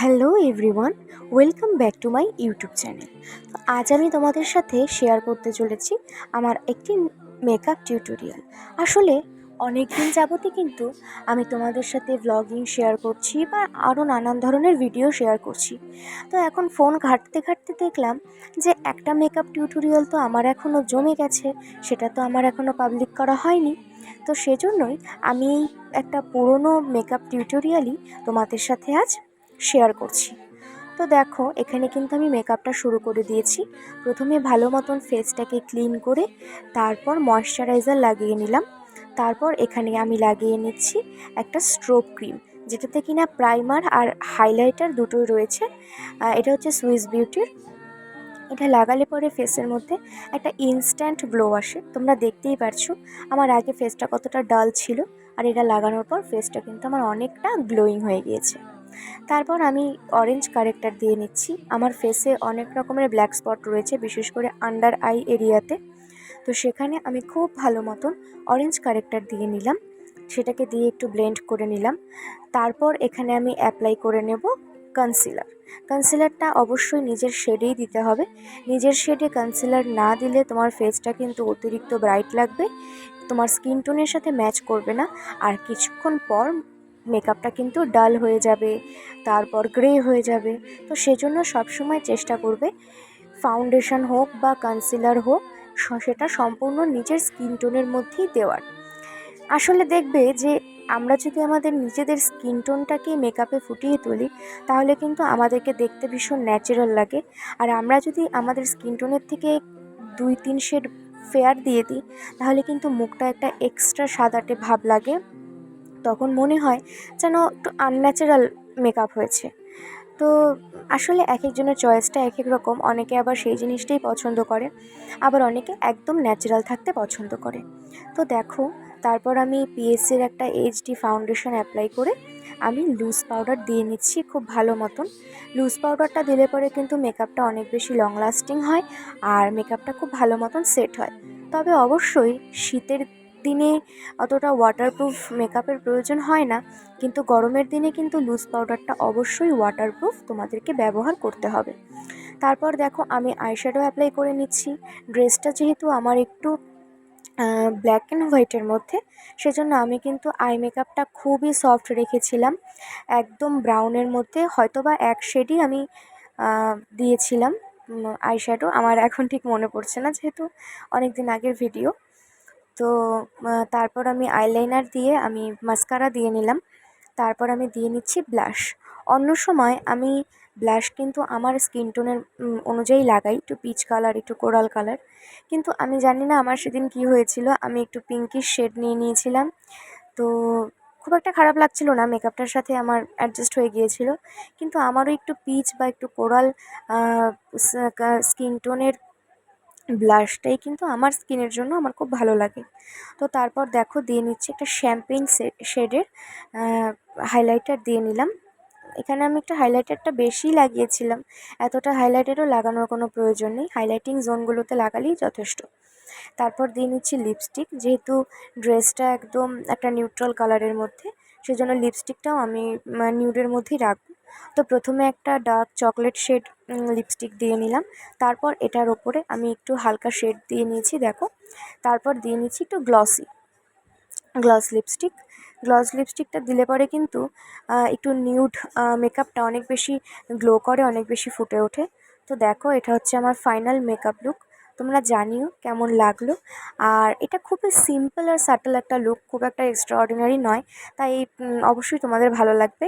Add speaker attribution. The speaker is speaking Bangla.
Speaker 1: Hello everyone, welcome back to my YouTube channel. আজ আমি তোমাদের সাথে শেয়ার করতে চলেছি আমার একটি মেকআপ টিউটোরিয়াল। আসলে অনেক দিন যাবতই কিন্তু আমি তোমাদের সাথে ভ্লগিং শেয়ার করছি বা আরও নানান ধরনের ভিডিও শেয়ার করছি। তো এখন ফোন ঘাঁটতে ঘাঁটতে দেখলাম যে একটা মেকআপ টিউটোরিয়াল তো আমার এখনও জমে গেছে, সেটা তো আমার এখনও পাবলিক করা হয়নি। তো সেজন্যই আমি একটা পুরনো মেকআপ টিউটোরিয়ালই তোমাদের সাথে আজ শেয়ার করছি। তো দেখো, এখানে কিন্তু আমি মেকআপটা শুরু করে দিয়েছি। প্রথমে ভালো মতন ফেসটাকে ক্লিন করে তারপর ময়শ্চারাইজার লাগিয়ে নিলাম। তারপর এখানে আমি লাগিয়ে নিচ্ছি একটা স্ট্রোব ক্রিম, যেটাতে কিনা প্রাইমার আর হাইলাইটার দুটোই রয়েছে। এটা হচ্ছে সুইস বিউটির। এটা লাগালে পরে ফেসের মধ্যে একটা ইনস্ট্যান্ট গ্লো আসে। তোমরা দেখতেই পারছো আমার আগে ফেসটা কতটা ডাল ছিল, আর এটা লাগানোর পর ফেসটা কিন্তু আমার অনেকটা গ্লোয়িং হয়ে গিয়েছে। তারপর আমি অরেঞ্জ কারেক্টার দিয়ে নিচ্ছি। আমার ফেসে অনেক রকমের ব্ল্যাক স্পট রয়েছে, বিশেষ করে আন্ডার আই এরিয়াতে। তো সেখানে আমি খুব ভালো মতন অরেঞ্জ কারেক্টার দিয়ে নিলাম, সেটাকে দিয়ে একটু ব্লেন্ড করে নিলাম। তারপর এখানে আমি অ্যাপ্লাই করে নেব কনসিলার। কনসিলারটা অবশ্যই নিজের শেডেই দিতে হবে। নিজের শেডে কনসিলার না দিলে তোমার ফেসটা কিন্তু অতিরিক্ত ব্রাইট লাগবে, তোমার স্কিন টোনের সাথে ম্যাচ করবে না, আর কিছুক্ষণ পর মেকআপটা কিন্তু ডাল হয়ে যাবে, তারপর গ্রে হয়ে যাবে। তো সেজন্য সবসময় চেষ্টা করবে ফাউন্ডেশন হোক বা কনসিলার হোক, সেটা সম্পূর্ণ নিজের স্কিন টোনের মধ্যেই দেওয়ার। আসলে দেখবে যে আমরা যদি আমাদের নিজেদের স্কিন টোনটাকে মেকআপে ফুটিয়ে তুলি, তাহলে কিন্তু আমাদেরকে দেখতে ভীষণ ন্যাচারাল লাগে। আর আমরা যদি আমাদের স্কিন টোনের থেকে 2-3 শেড ফেয়ার দিয়ে দিই, তাহলে কিন্তু মুখটা একটা এক্সট্রা সাদাটে ভাব লাগে। তখন মনে হয় যেন একটু আনন্যাচারাল মেকআপ হয়েছে। তো আসলে এক একজনের চয়েসটা এক এক রকম। অনেকে আবার সেই জিনিসটাই পছন্দ করে, আবার অনেকে একদম ন্যাচারাল থাকতে পছন্দ করে। তো দেখো, তারপর আমি পিএসসির একটা এইচডি ফাউন্ডেশন অ্যাপ্লাই করে আমি লুজ পাউডার দিয়ে নিচ্ছি খুব ভালো মতন। লুজ পাউডারটা দিলে পরে কিন্তু মেকআপটা অনেক বেশি লং লাস্টিং হয়, আর মেকআপটা খুব ভালো মতন সেট হয়। তবে অবশ্যই শীতের দিনে অতটা ওয়াটারপ্রুফ মেকআপের প্রয়োজন হয় না, কিন্তু গরমের দিনে কিন্তু লুজ পাউডারটা অবশ্যই ওয়াটারপ্রুফ তোমাদেরকে ব্যবহার করতে হবে। তারপর দেখো, আমি আইশ্যাডো অ্যাপ্লাই করে নিচ্ছি। ড্রেসটা যেহেতু আমার একটু ব্ল্যাক অ্যান্ড হোয়াইটের মধ্যে, সেজন্য আমি কিন্তু আই মেকআপটা খুবই সফট রেখেছিলাম, একদম ব্রাউনের মধ্যে। হয়তোবা এক শেডই আমি দিয়েছিলাম আইশ্যাডো, আমার এখন ঠিক মনে পড়ছে না, যেহেতু অনেক দিন আগের ভিডিও। তো তারপর আমি আইলাইনার দিয়ে আমি মাস্কারা দিয়ে নিলাম। তারপর আমি দিয়ে নিচ্ছি ব্লাশ। অন্য সময় আমি ব্লাশ কিন্তু আমার স্কিন টোনের অনুযায়ী লাগাই, একটু পিচ কালার, একটু কোরাল কালার। কিন্তু আমি জানি না আমার সেদিন কি হয়েছিল, আমি একটু পিঙ্কিশ শেড নিয়ে নিয়েছিলাম। তো খুব একটা খারাপ লাগছিল না, মেকআপটার সাথে আমার অ্যাডজাস্ট হয়ে গিয়েছিল। কিন্তু আমারও একটু পিচ বা একটু কোরাল স্কিন টোনের ব্লাশটাই কিন্তু আমার স্কিনের জন্য আমার খুব ভালো লাগে। তো তারপর দেখো, দিয়ে নিচ্ছি একটা শ্যাম্পেন শেডের হাইলাইটার দিয়ে নিলাম। এখানে আমি একটু হাইলাইটারটা বেশি লাগিয়েছিলাম, এতটা হাইলাইটারও লাগানোর কোনো প্রয়োজন নেই, হাইলাইটিং জোনগুলোতে লাগালেই যথেষ্ট। তারপর দিয়ে নিচ্ছি লিপস্টিক। যেহেতু ড্রেসটা একদম একটা নিউট্রাল কালারের মধ্যে, সেজন্য লিপস্টিকটাও আমি নিউডের মধ্যেই রাখবো। তো প্রথমে একটা ডার্ক চকলেট শেড লিপস্টিক দিয়ে নিলাম। তারপর এটার ওপরে আমি একটু হালকা শেড দিয়ে নিয়েছি দেখো। তারপর দিয়ে নিচ্ছি একটু গ্লস লিপস্টিক। গ্লস লিপস্টিকটা দিলে পরে কিন্তু একটু নিউড মেকআপটা অনেক বেশি গ্লো করে, অনেক বেশি ফুটে ওঠে। তো দেখো, এটা হচ্ছে আমার ফাইনাল মেকআপ লুক। তোমরা জানিও কেমন লাগলো। আর এটা খুবই সিম্পল আর সাটল একটা লুক, খুব একটা এক্সট্রাঅর্ডিনারি নয়, তাই অবশ্যই তোমাদের ভালো লাগবে।